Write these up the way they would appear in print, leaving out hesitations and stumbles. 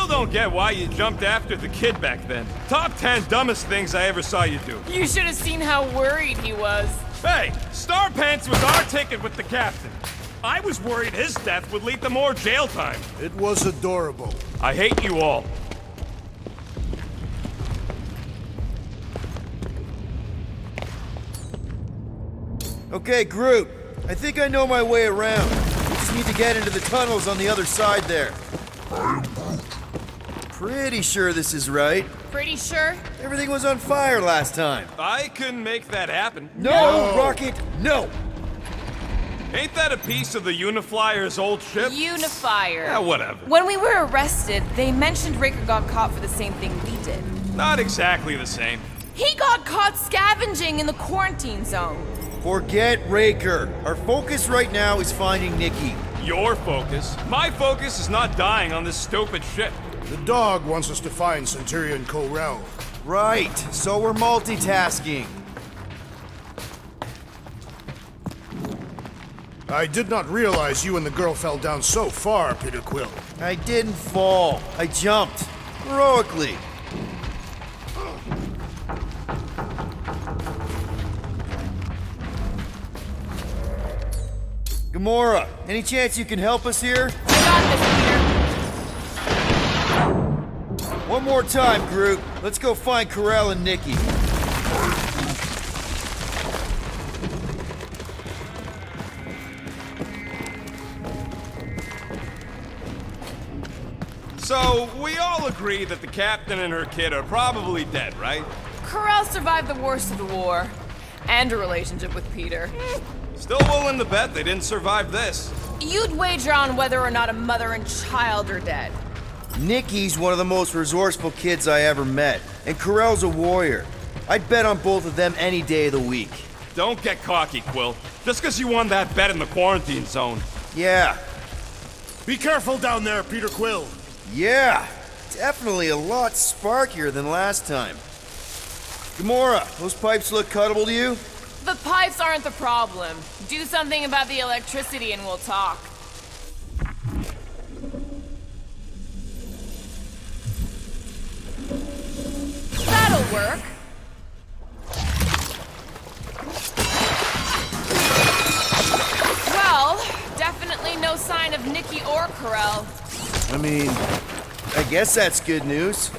still don't get why you jumped after the kid back then. Top 10 dumbest things I ever saw you do. You should have seen how worried he was. Hey, Star Pants was our ticket with the captain. I was worried his death would lead to more jail time. It was adorable. I hate you all. Okay, Groot. I think I know my way around. We just need to get into the tunnels on the other side there. Pretty sure this is right. Pretty sure? Everything was on fire last time. I couldn't make that happen. No, Rocket, no! Ain't that a piece of the Uniflyer's old ship? Unifier. Yeah, whatever. When we were arrested, they mentioned Raker got caught for the same thing we did. Not exactly the same. He got caught scavenging in the quarantine zone. Forget Raker. Our focus right now is finding Nikki. Your focus. My focus is not dying on this stupid ship. The dog wants us to find Centurion Ko-Rel. Right, so we're multitasking. I did not realize you and the girl fell down so far, Peter Quill. I didn't fall. I jumped. Heroically. Gamora, any chance you can help us here? I got this, Peter. One more time, Groot. Let's go find Ko-Rel and Nikki. So, we all agree that the captain and her kid are probably dead, right? Ko-Rel survived the worst of the war. And a relationship with Peter. Still willing to bet they didn't survive this. You'd wager on whether or not a mother and child are dead. Nikki's one of the most resourceful kids I ever met, and Ko-Rel's a warrior. I'd bet on both of them any day of the week. Don't get cocky, Quill. Just because you won that bet in the quarantine zone. Yeah. Be careful down there, Peter Quill. Yeah. Definitely a lot sparkier than last time. Gamora, those pipes look cuttable to you? The pipes aren't the problem. Do something about the electricity and we'll talk. That'll work. Well, definitely no sign of Nikki or Ko-Rel. I mean, I guess that's good news.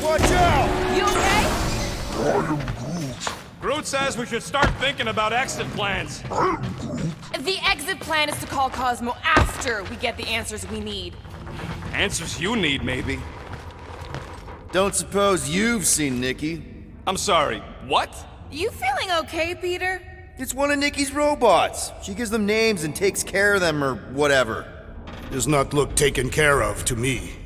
Watch out! You okay? Groot says we should start thinking about exit plans. The exit plan is to call Cosmo after we get the answers we need. Answers you need, maybe. Don't suppose you've seen Nikki? I'm sorry, what? You feeling okay, Peter? It's one of Nikki's robots. She gives them names and takes care of them or whatever. Does not look taken care of to me.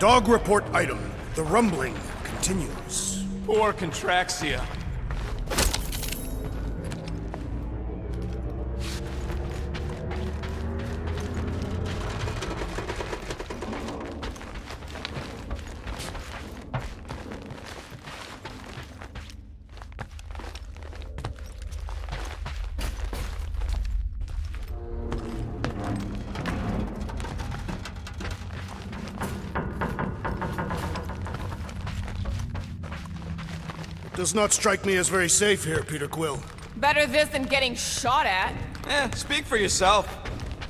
Dog report item. The rumbling continues. Poor Contraxia. Does not strike me as very safe here, Peter Quill. Better this than getting shot at. Speak for yourself.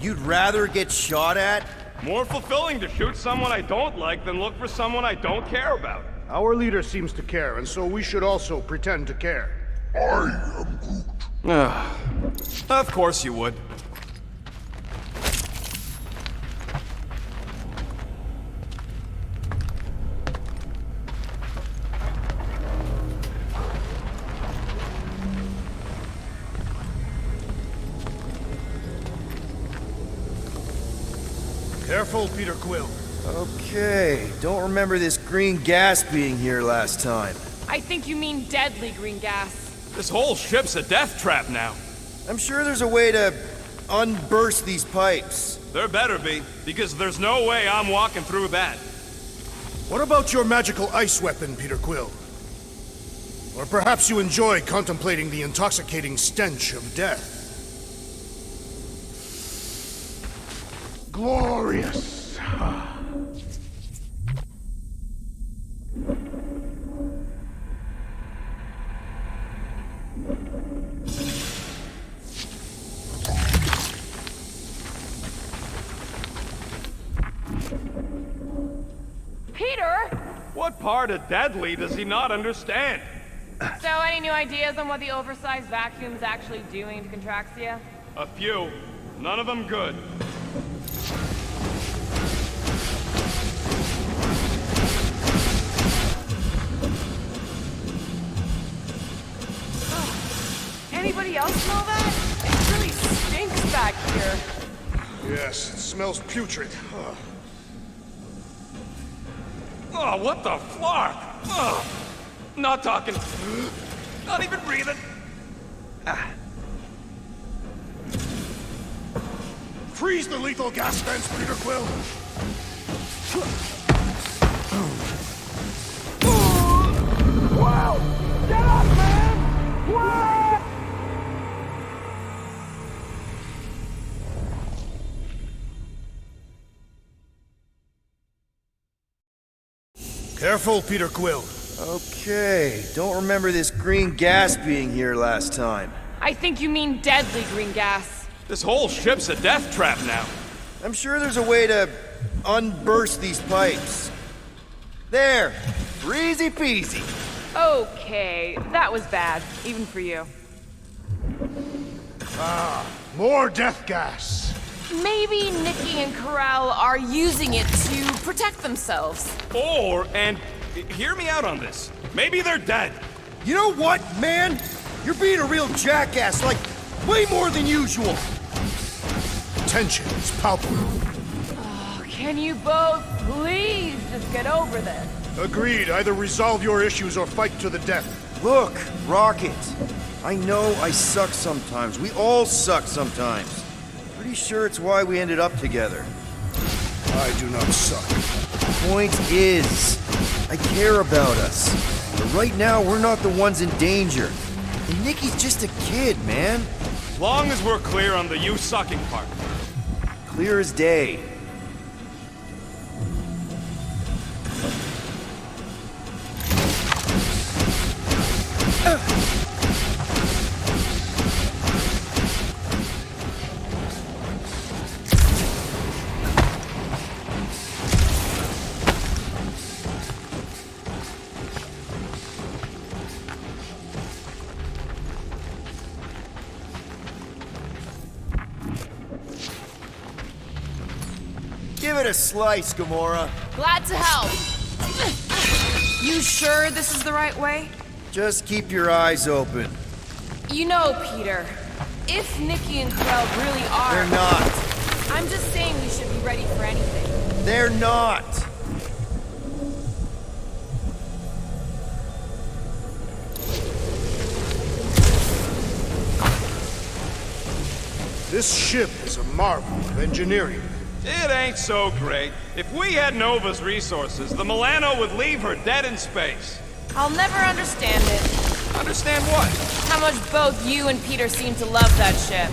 You'd rather get shot at? More fulfilling to shoot someone I don't like than look for someone I don't care about. Our leader seems to care, and so we should also pretend to care. Of course you would. Careful, Peter Quill. Okay, don't remember this green gas being here last time. I think you mean deadly green gas. This whole ship's a death trap now. I'm sure there's a way to unburst these pipes. There better be, because there's no way I'm walking through that. What about your magical ice weapon, Peter Quill? Or perhaps you enjoy contemplating the intoxicating stench of death. Glorious! Peter! What part of deadly does he not understand? So, any new ideas on what the oversized vacuum's actually doing to Contraxia? A few. None of them good. Anybody else smell that? It really stinks back here. Yes, it smells putrid. Ugh. Oh, what the flark? Ugh. Not talking. Not even breathing. Freeze the lethal gas vents, Peter Quill! Wow! Get up, man! Wow! Careful, Peter Quill. Okay, don't remember this green gas being here last time. I think you mean deadly green gas. This whole ship's a death trap now. I'm sure there's a way to unburst these pipes. There, easy peasy. Okay, that was bad, even for you. More death gas. Maybe Nikki and Corral are using it to protect themselves. And hear me out on this. Maybe they're dead. You know what, man? You're being a real jackass, like, way more than usual. Tension is palpable. Can you both please just get over this? Agreed. Either resolve your issues or fight to the death. Look, Rocket, I know I suck sometimes. We all suck sometimes. Pretty sure it's why we ended up together. I do not suck. Point is, I care about us. But right now, we're not the ones in danger. And Nikki's just a kid, man. Long as we're clear on the you sucking part. Clear as day. Give it a slice, Gamora. Glad to help. You sure this is the right way? Just keep your eyes open. You know, Peter, if Nikki and Corral really are... They're not. I'm just saying we should be ready for anything. They're not. This ship is a marvel of engineering. It ain't so great. If we had Nova's resources, the Milano would leave her dead in space. I'll never understand it. Understand what? How much both you and Peter seem to love that ship.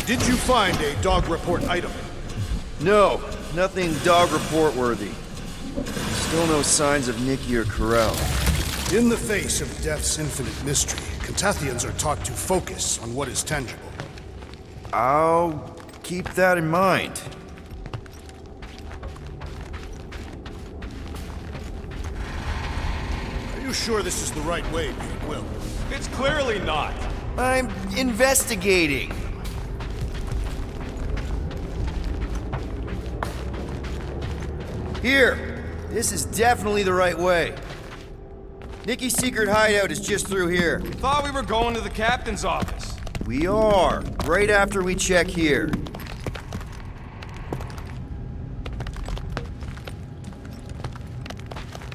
Did you find a dog report item? No, nothing dog report worthy. Still no signs of Nikki or Corell. In the face of death's infinite mystery, Catathians are taught to focus on what is tangible. I'll keep that in mind. Are you sure this is the right way, Peter Quill? It's clearly not. I'm investigating. Here! This is definitely the right way. Nikki's secret hideout is just through here. Thought we were going to the captain's office. We are, right after we check here.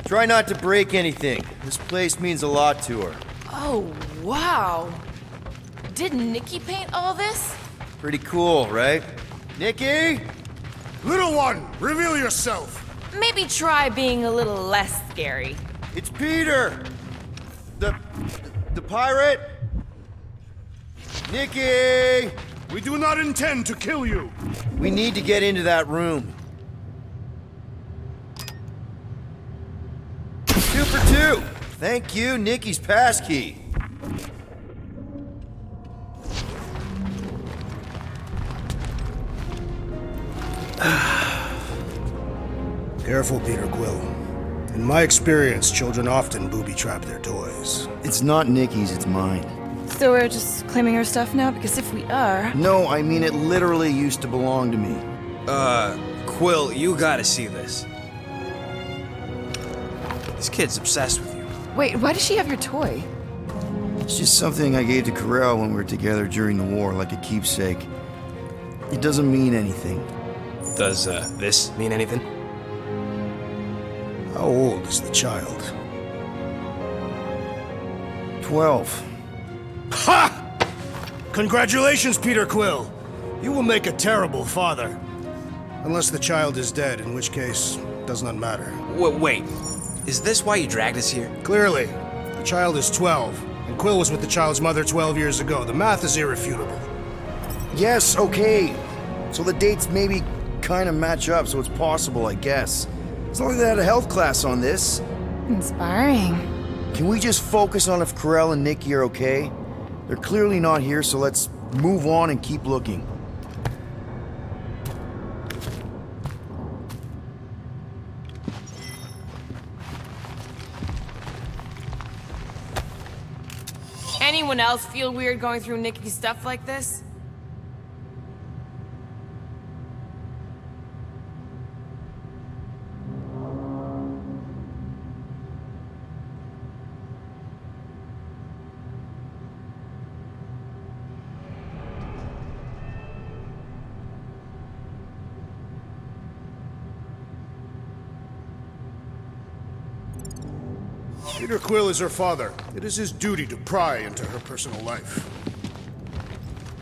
Try not to break anything. This place means a lot to her. Oh, wow. Did Nikki paint all this? Pretty cool, right? Nikki? Little one, reveal yourself! Maybe try being a little less scary. It's Peter! The pirate? Nikki! We do not intend to kill you! We need to get into that room. 2 for 2! Thank you, Nikki's passkey. Careful, Peter Quill. In my experience, children often booby-trap their toys. It's not Nikki's, it's mine. So we're just claiming her stuff now? Because if we are... No, I mean it literally used to belong to me. Quill, you gotta see this. This kid's obsessed with you. Wait, why does she have your toy? It's just something I gave to Corell when we were together during the war, like a keepsake. It doesn't mean anything. Does, this mean anything? How old is the child? 12. Ha! Congratulations, Peter Quill! You will make a terrible father. Unless the child is dead, in which case, does not matter. Wait, is this why you dragged us here? Clearly, the child is 12, and Quill was with the child's mother 12 years ago. The math is irrefutable. Yes, okay. So the dates maybe kind of match up, so it's possible, I guess. It's not like they had a health class on this. Inspiring. Can we just focus on if Corell and Nikki are okay? They're clearly not here, so let's move on and keep looking. Anyone else feel weird going through Nikki's stuff like this? Peter Quill is her father. It is his duty to pry into her personal life.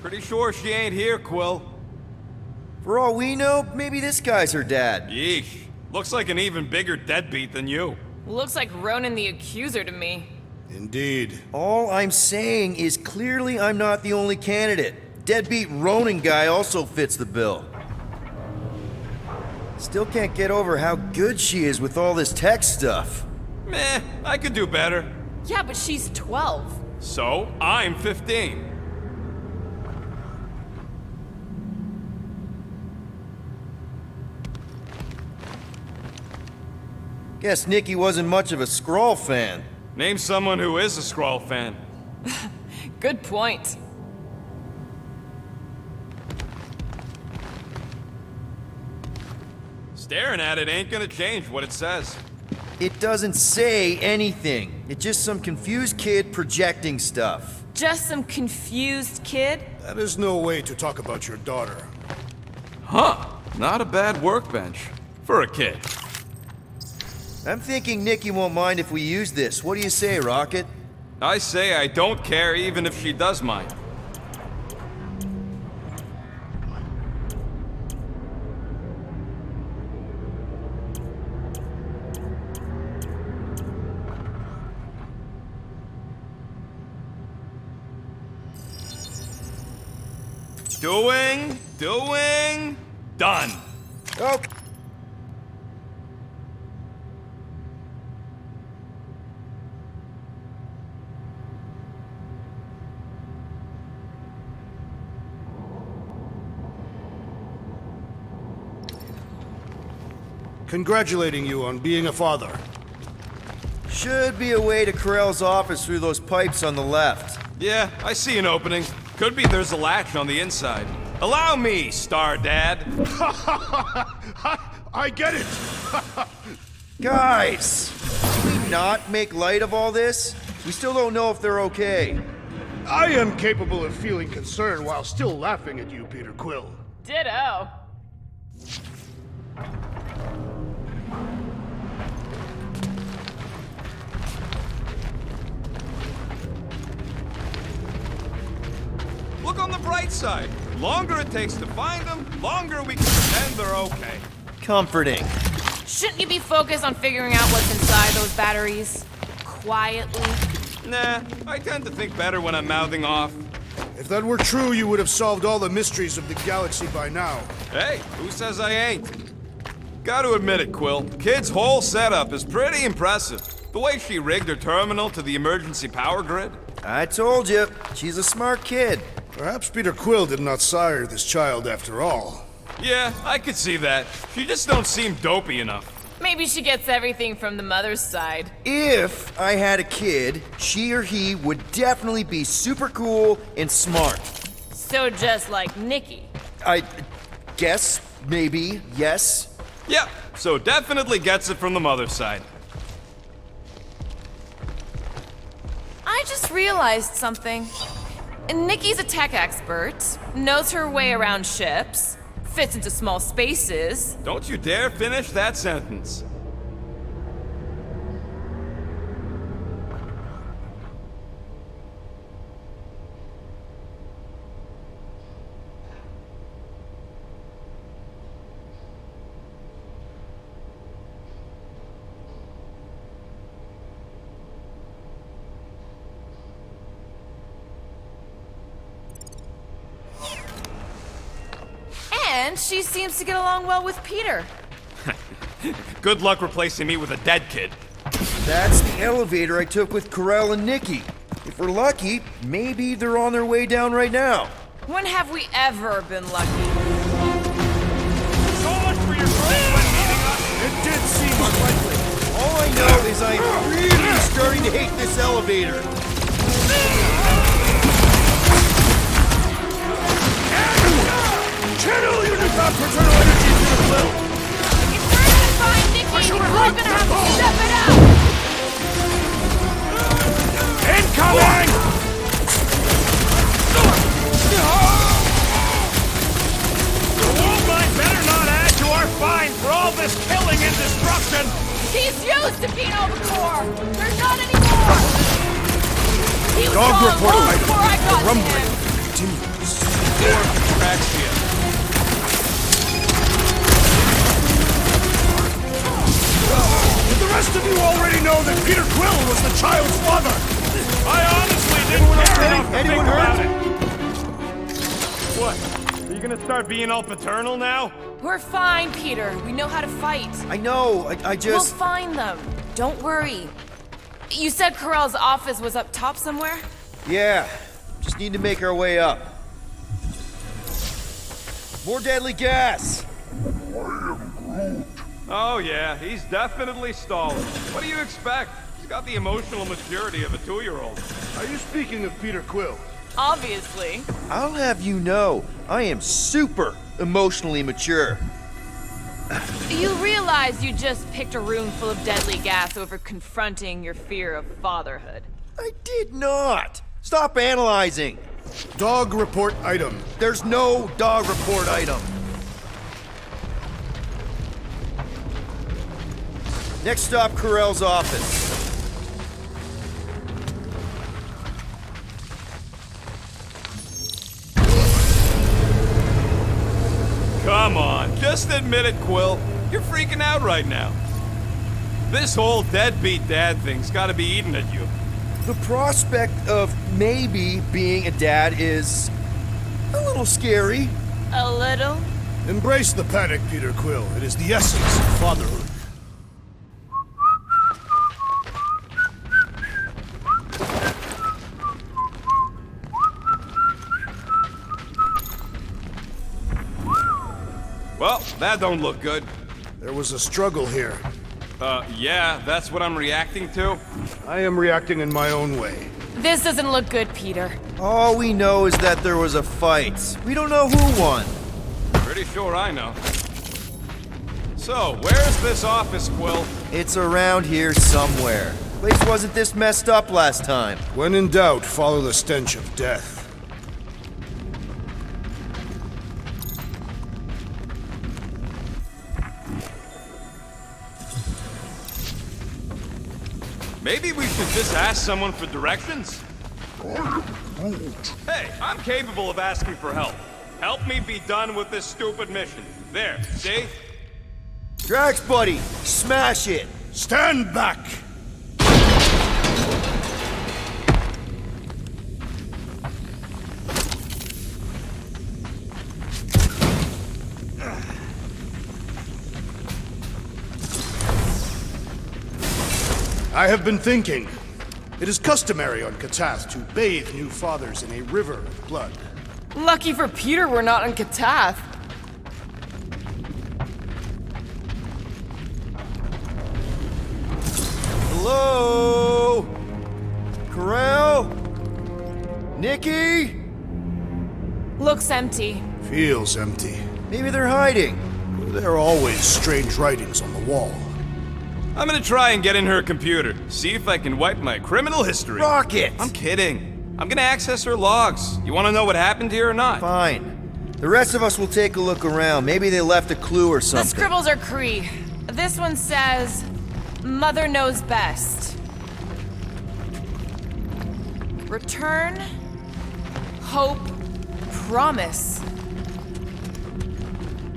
Pretty sure she ain't here, Quill. For all we know, maybe this guy's her dad. Yeesh. Looks like an even bigger deadbeat than you. Looks like Ronan the Accuser to me. Indeed. All I'm saying is clearly I'm not the only candidate. Deadbeat Ronin guy also fits the bill. Still can't get over how good she is with all this tech stuff. Meh, I could do better. Yeah, but she's 12. So, I'm 15. Guess Nikki wasn't much of a Skrull fan. Name someone who is a Skrull fan. Good point. Staring at it ain't gonna change what it says. It doesn't say anything. It's just some confused kid projecting stuff. Just some confused kid? That is no way to talk about your daughter. Huh. Not a bad workbench. For a kid. I'm thinking Nikki won't mind if we use this. What do you say, Rocket? I say I don't care even if she does mind. Doing, done. Okay. Congratulating you on being a father. Should be a way to Corell's office through those pipes on the left. Yeah, I see an opening. Could be there's a latch on the inside. Allow me, Star Dad. I get it! Guys! Can we not make light of all this? We still don't know if they're okay. I am capable of feeling concern while still laughing at you, Peter Quill. Ditto. Look on the bright side. Longer it takes to find them, longer we can pretend they're okay. Comforting. Shouldn't you be focused on figuring out what's inside those batteries? Quietly. Nah, I tend to think better when I'm mouthing off. If that were true, you would have solved all the mysteries of the galaxy by now. Hey, who says I ain't? Gotta admit it, Quill. Kid's whole setup is pretty impressive. The way she rigged her terminal to the emergency power grid. I told you, she's a smart kid. Perhaps Peter Quill did not sire this child after all. Yeah, I could see that. She just don't seem dopey enough. Maybe she gets everything from the mother's side. If I had a kid, she or he would definitely be super cool and smart. So just like Nikki. I guess, maybe, yes. Yep, so definitely gets it from the mother's side. I just realized something. Nikki's a tech expert, knows her way around ships, fits into small spaces. Don't you dare finish that sentence. And she seems to get along well with Peter. Good luck replacing me with a dead kid. That's the elevator I took with Corell and Nikki. If we're lucky, maybe they're on their way down right now. When have we ever been lucky? So much for your girlfriend meeting us. It did seem unlikely. All I know is I'm really starting to hate this elevator. Channel your newfound paternal energy through the Quill! If we're gonna find Nikki, we're all gonna have to step it up! Incoming! The world might better not add to our fine for all this killing and destruction! He's used to being overcore! There's not anymore! He was Dog gone report long item. before I got to Rumbling him! continues. Atraxia. But the rest of you already know that Peter Quill was the child's father! I honestly didn't care okay? enough to Anyone think hurt? about it. What? Are you gonna start being all paternal now? We're fine, Peter. We know how to fight. I know, I We'll just... find them. Don't worry. You said Corell's office was up top somewhere? Yeah, just need to make our way up. More deadly gas! Oh yeah, he's definitely stalling. What do you expect? He's got the emotional maturity of a 2-year-old. Are you speaking of Peter Quill? Obviously. I'll have you know, I am super emotionally mature. You realize you just picked a room full of deadly gas over confronting your fear of fatherhood. I did not! Stop analyzing! Dog report item. There's no dog report item. Next stop, Carell's office. Come on, just admit it, Quill. You're freaking out right now. This whole deadbeat dad thing's gotta be eating at you. The prospect of maybe being a dad is a little scary. A little? Embrace the panic, Peter Quill. It is the essence of fatherhood. Well, that don't look good. There was a struggle here. Yeah, that's what I'm reacting to. I am reacting in my own way. This doesn't look good, Peter. All we know is that there was a fight. We don't know who won. Pretty sure I know. So, where's this office, Quill? It's around here somewhere. Place wasn't this messed up last time. When in doubt, follow the stench of death. Maybe we should just ask someone for directions? Hey, I'm capable of asking for help. Help me be done with this stupid mission. There, see? Drax, buddy, smash it! Stand back! I have been thinking. It is customary on Katath to bathe new fathers in a river of blood. Lucky for Peter we're not on Katath. Hello? Carell? Nikki? Looks empty. Feels empty. Maybe they're hiding. There are always strange writings on the wall. I'm gonna try and get in her computer, see if I can wipe my criminal history. Rocket! I'm kidding. I'm gonna access her logs. You wanna know what happened here or not? Fine. The rest of us will take a look around. Maybe they left a clue or The something. scribbles are Cree. This one says, Mother knows best. Return, hope, promise.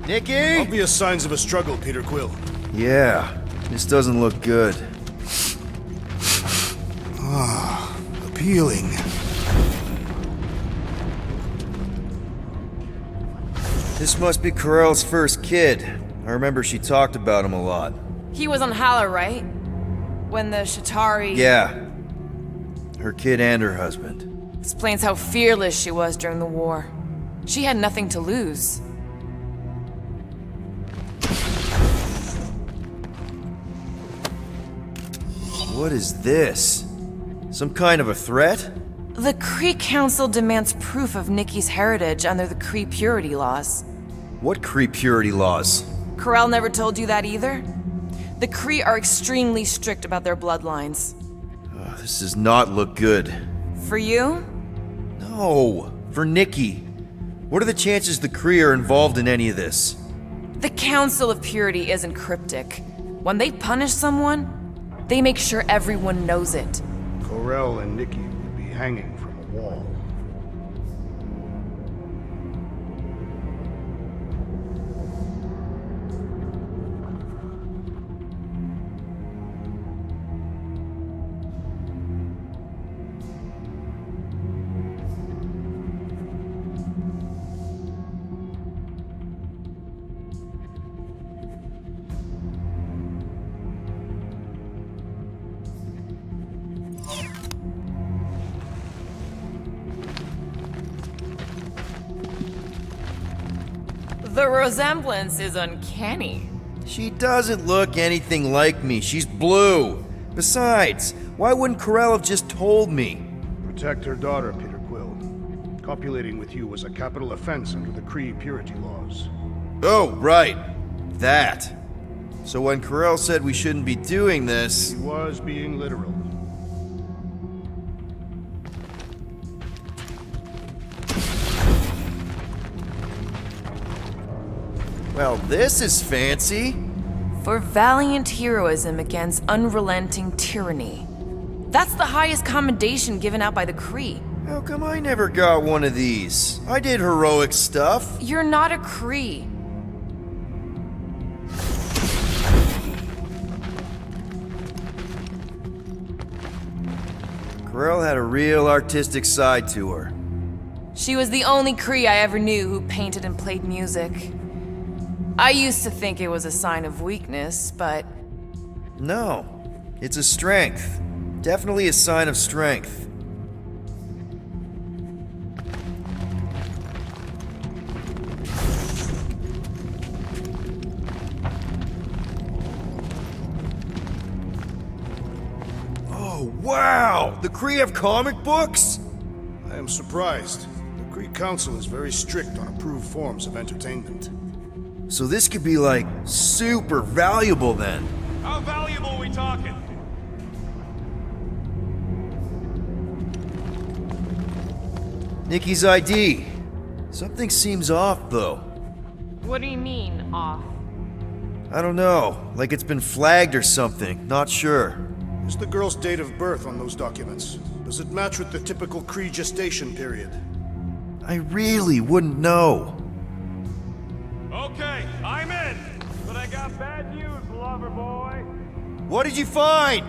Nikki? Obvious signs of a struggle, Peter Quill. Yeah, this doesn't look good. Appealing. This must be Carell's first kid. I remember she talked about him a lot. He was on Hala, right? When the Shatari... Yeah. Her kid and her husband. Explains how fearless she was during the war. She had nothing to lose. What is this? Some kind of a threat? The Kree Council demands proof of Nikki's heritage under the Kree purity laws. What Kree purity laws? Carell never told you that either? The Kree are extremely strict about their bloodlines. This does not look good. For you? No, for Nikki. What are the chances the Kree are involved in any of this? The Council of Purity isn't cryptic. When they punish someone, they make sure everyone knows it. Carell and Nikki would be hanging from a wall. The resemblance is uncanny. She doesn't look anything like me. She's blue. Besides, why wouldn't Carell have just told me? Protect her daughter, Peter Quill. Copulating with you was a capital offense under the Kree purity laws. Oh, right. That. So when Carell said we shouldn't be doing this... He was being literal. Well, this is fancy. For valiant heroism against unrelenting tyranny. That's the highest commendation given out by the Kree. How come I never got one of these? I did heroic stuff. You're not a Kree. Corell had a real artistic side to her. She was the only Kree I ever knew who painted and played music. I used to think it was a sign of weakness, but No, it's a strength. Definitely a sign of strength. Oh, wow! The Kree have comic books? I am surprised. The Greek Council is very strict on approved forms of entertainment. So this could be like super valuable then. How valuable are we talking? Nikki's ID. Something seems off though. what do you mean, off? I don't know, like it's been flagged or something, not sure. Is the girl's date of birth on those documents? Does it match with the typical Kree gestation period? I really wouldn't know. Okay, I'm in. But I got bad news, lover boy. What did you find?